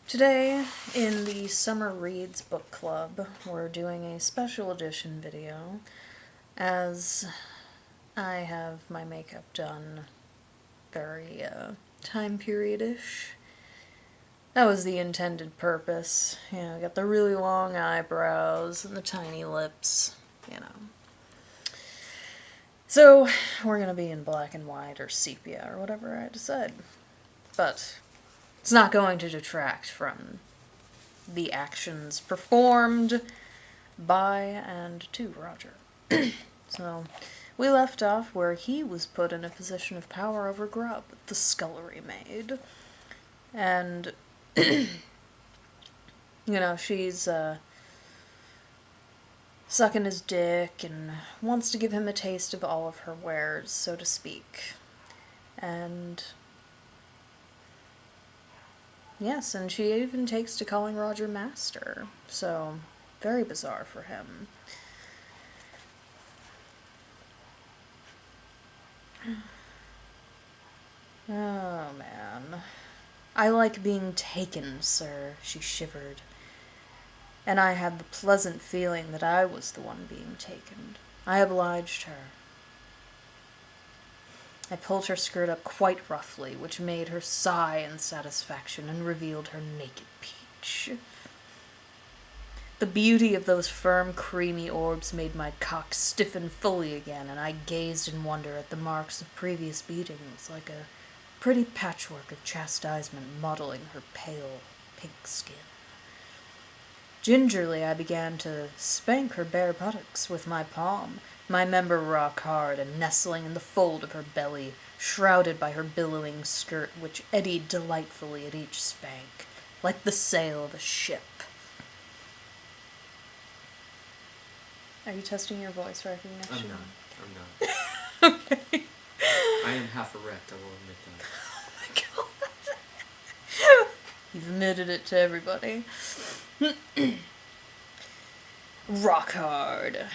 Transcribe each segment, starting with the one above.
Today, in the Summer Reads Book Club, we're doing a special edition video, as I have my makeup done very, time period-ish. That was the intended purpose. You know, got the really long eyebrows and the tiny lips, you know. So, we're gonna be in black and white or sepia or whatever I decide. But it's not going to detract from the actions performed by and to Roger. So, we left off where he was put in a position of power over Grub, the scullery maid. And, you know, she's, sucking his dick and wants to give him a taste of all of her wares, so to speak. And yes, and she even takes to calling Roger master, so very bizarre for him. Oh, man. I like being taken, sir, she shivered. And I had the pleasant feeling that I was the one being taken. I obliged her. I pulled her skirt up quite roughly, which made her sigh in satisfaction and revealed her naked peach. The beauty of those firm, creamy orbs made my cock stiffen fully again, and I gazed in wonder at the marks of previous beatings, like a pretty patchwork of chastisement modeling her pale, pink skin. Gingerly I began to spank her bare buttocks with my palm, my member rock hard and nestling in the fold of her belly, shrouded by her billowing skirt, which eddied delightfully at each spank, like the sail of a ship. Are you testing your voice recognition? I'm not. Okay. I am half erect, I will admit that. Oh my god. You've admitted it to everybody. Rock hard.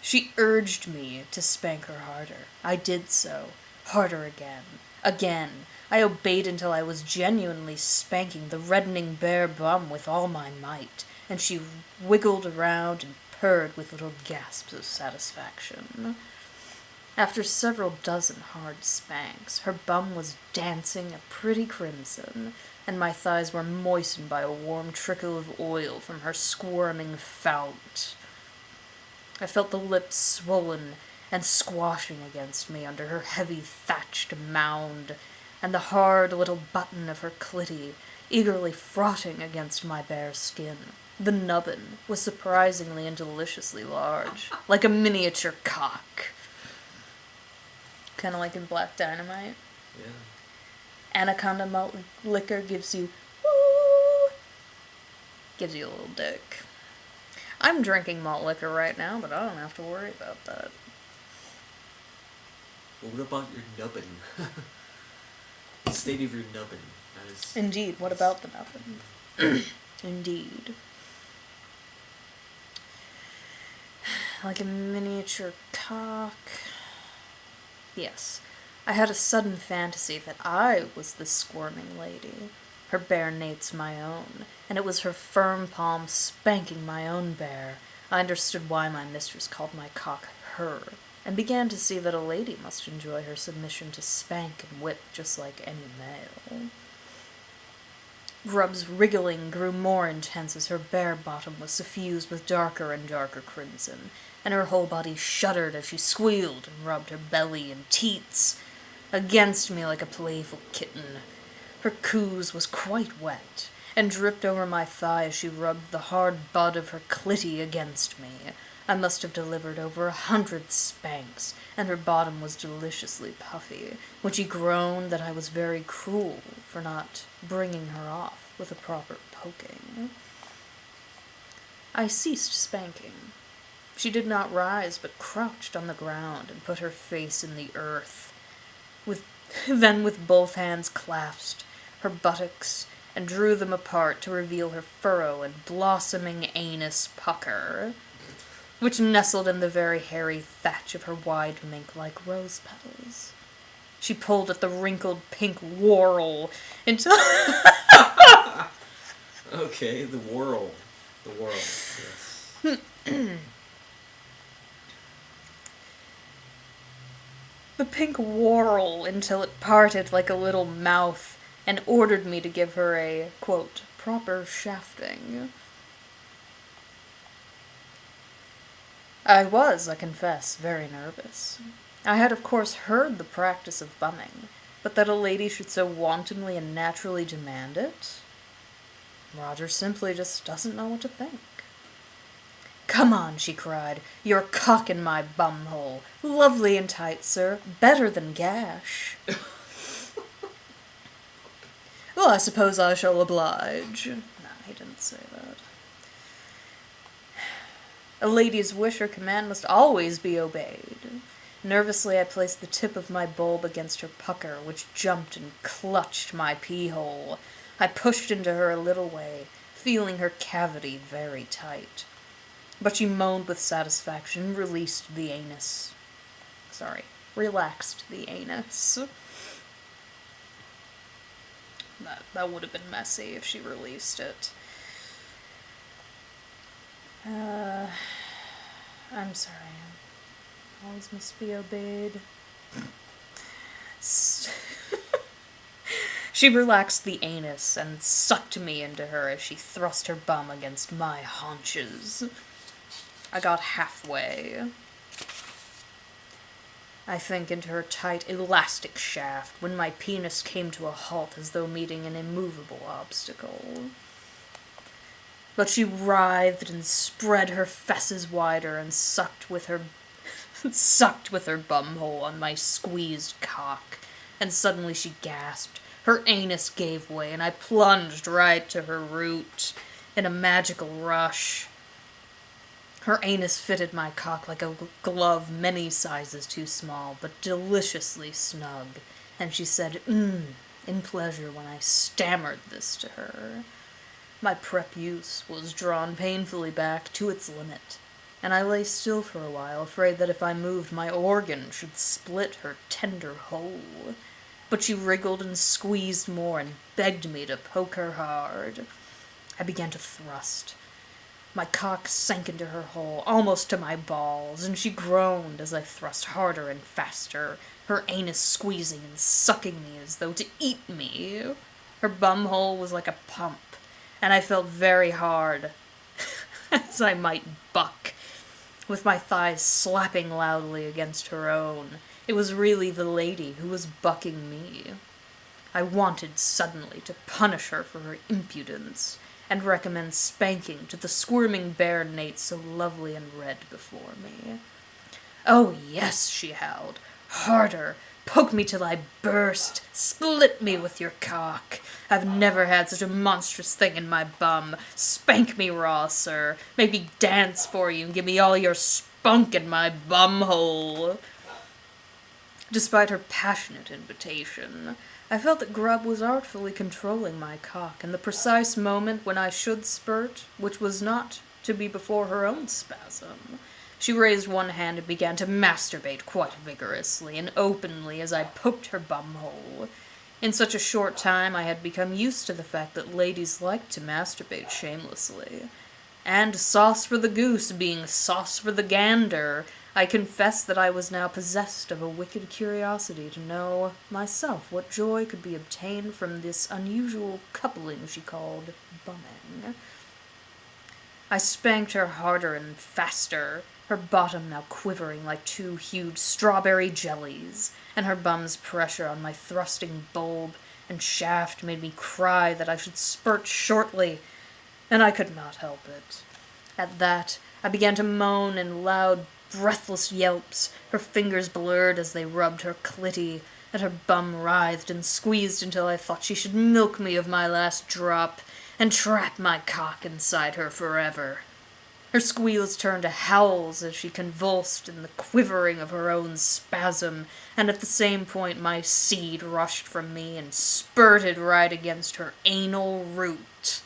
She urged me to spank her harder. I did so. Harder again. Again. I obeyed until I was genuinely spanking the reddening bare bum with all my might, and she wiggled around and purred with little gasps of satisfaction. After several dozen hard spanks, her bum was dancing a pretty crimson, and my thighs were moistened by a warm trickle of oil from her squirming fount. I felt the lips swollen and squashing against me under her heavy thatched mound, and the hard little button of her clitty eagerly frotting against my bare skin. The nubbin was surprisingly and deliciously large, like a miniature cock. Kind of like in Black Dynamite. Yeah. Anaconda malt liquor gives you, woo, gives you a little dick. I'm drinking malt liquor right now, but I don't have to worry about that. Well, what about your nubbin? The state of your nubbin. Indeed, what about the nubbin? Indeed. Like a miniature cock. Yes, I had a sudden fantasy that I was the squirming lady, her bare nates my own, and it was her firm palm spanking my own bare. I understood why my mistress called my cock her, and began to see that a lady must enjoy her submission to spank and whip just like any male. Grub's wriggling grew more intense as her bare bottom was suffused with darker and darker crimson, and her whole body shuddered as she squealed and rubbed her belly and teats against me like a playful kitten. Her coos was quite wet, and dripped over my thigh as she rubbed the hard bud of her clitty against me. I must have delivered over 100 spanks, and her bottom was deliciously puffy, when she groaned that I was very cruel for not bringing her off with a proper poking. I ceased spanking. She did not rise, but crouched on the ground and put her face in the earth. Then with both hands clasped her buttocks and drew them apart to reveal her furrow and blossoming anus pucker, which nestled in the very hairy thatch of her wide mink like rose petals. She pulled at the wrinkled pink whorl until Okay, the whirl. The whirl, yes. The pink whorl until it parted like a little mouth and ordered me to give her a, quote, proper shafting. I was, I confess, very nervous. I had, of course, heard the practice of bumming, but that a lady should so wantonly and naturally demand it? Roger simply just doesn't know what to think. "Come on," she cried. "Your cock in my bumhole. Lovely and tight, sir. Better than gash." "Well, I suppose I shall oblige." Nah, he didn't say that. A lady's wish or command must always be obeyed. Nervously, I placed the tip of my bulb against her pucker, which jumped and clutched my pee-hole. I pushed into her a little way, feeling her cavity very tight. But she moaned with satisfaction and released the anus. Relaxed the anus. That would have been messy if she released it. I'm sorry. Always must be obeyed. She relaxed the anus and sucked me into her as she thrust her bum against my haunches. I got halfway, I think, into her tight, elastic shaft when my penis came to a halt as though meeting an immovable obstacle. But she writhed and spread her fesses wider and sucked with her bumhole on my squeezed cock, and suddenly she gasped. Her anus gave way, and I plunged right to her root in a magical rush. Her anus fitted my cock like a glove many sizes too small, but deliciously snug, and she said, in pleasure when I stammered this to her. My prepuce was drawn painfully back to its limit, and I lay still for a while, afraid that if I moved, my organ should split her tender hole. But she wriggled and squeezed more and begged me to poke her hard. I began to thrust. My cock sank into her hole, almost to my balls, and she groaned as I thrust harder and faster, her anus squeezing and sucking me as though to eat me. Her bumhole was like a pump, and I felt very hard, as I might buck, with my thighs slapping loudly against her own. It was really the lady who was bucking me. I wanted suddenly to punish her for her impudence, and recommend spanking to the squirming bare Nate so lovely and red before me. "Oh, yes," she howled. "Harder! Poke me till I burst! Split me with your cock! I've never had such a monstrous thing in my bum! Spank me raw, sir! Make me dance for you and give me all your spunk in my bumhole!" Despite her passionate invitation, I felt that Grub was artfully controlling my cock in the precise moment when I should spurt, which was not to be before her own spasm. She raised one hand and began to masturbate quite vigorously and openly as I poked her bumhole. In such a short time I had become used to the fact that ladies liked to masturbate shamelessly. And sauce for the goose being sauce for the gander, I confess that I was now possessed of a wicked curiosity to know myself what joy could be obtained from this unusual coupling she called bumming. I spanked her harder and faster, her bottom now quivering like two huge strawberry jellies, and her bum's pressure on my thrusting bulb and shaft made me cry that I should spurt shortly, and I could not help it. At that, I began to moan in loud, breathless yelps, her fingers blurred as they rubbed her clitty, and her bum writhed and squeezed until I thought she should milk me of my last drop and trap my cock inside her forever. Her squeals turned to howls as she convulsed in the quivering of her own spasm, and at the same point my seed rushed from me and spurted right against her anal root.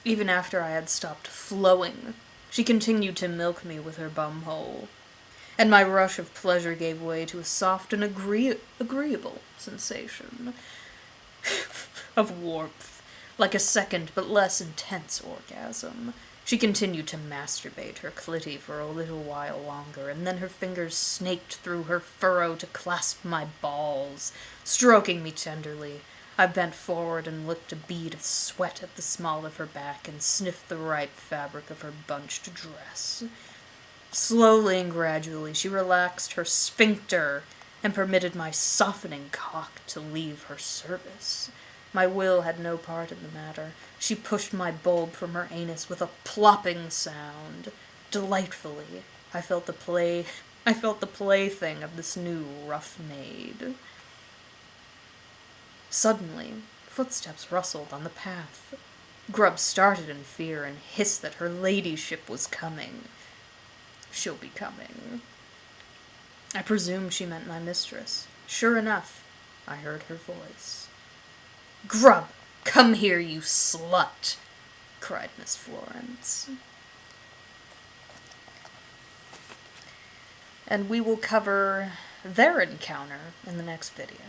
Even after I had stopped flowing, she continued to milk me with her bumhole, and my rush of pleasure gave way to a soft and agreeable sensation. of warmth, like a second but less intense orgasm. She continued to masturbate her clitty for a little while longer, and then her fingers snaked through her furrow to clasp my balls, stroking me tenderly. I bent forward and licked a bead of sweat at the small of her back and sniffed the ripe fabric of her bunched dress. Slowly and gradually she relaxed her sphincter and permitted my softening cock to leave her service. My will had no part in the matter. She pushed my bulb from her anus with a plopping sound. Delightfully, I felt the plaything of this new rough maid. Suddenly, footsteps rustled on the path. Grub started in fear and hissed that her ladyship was coming. She'll be coming. I presumed she meant my mistress. Sure enough, I heard her voice. "Grub, come here, you slut!" cried Miss Florence. And we will cover their encounter in the next video.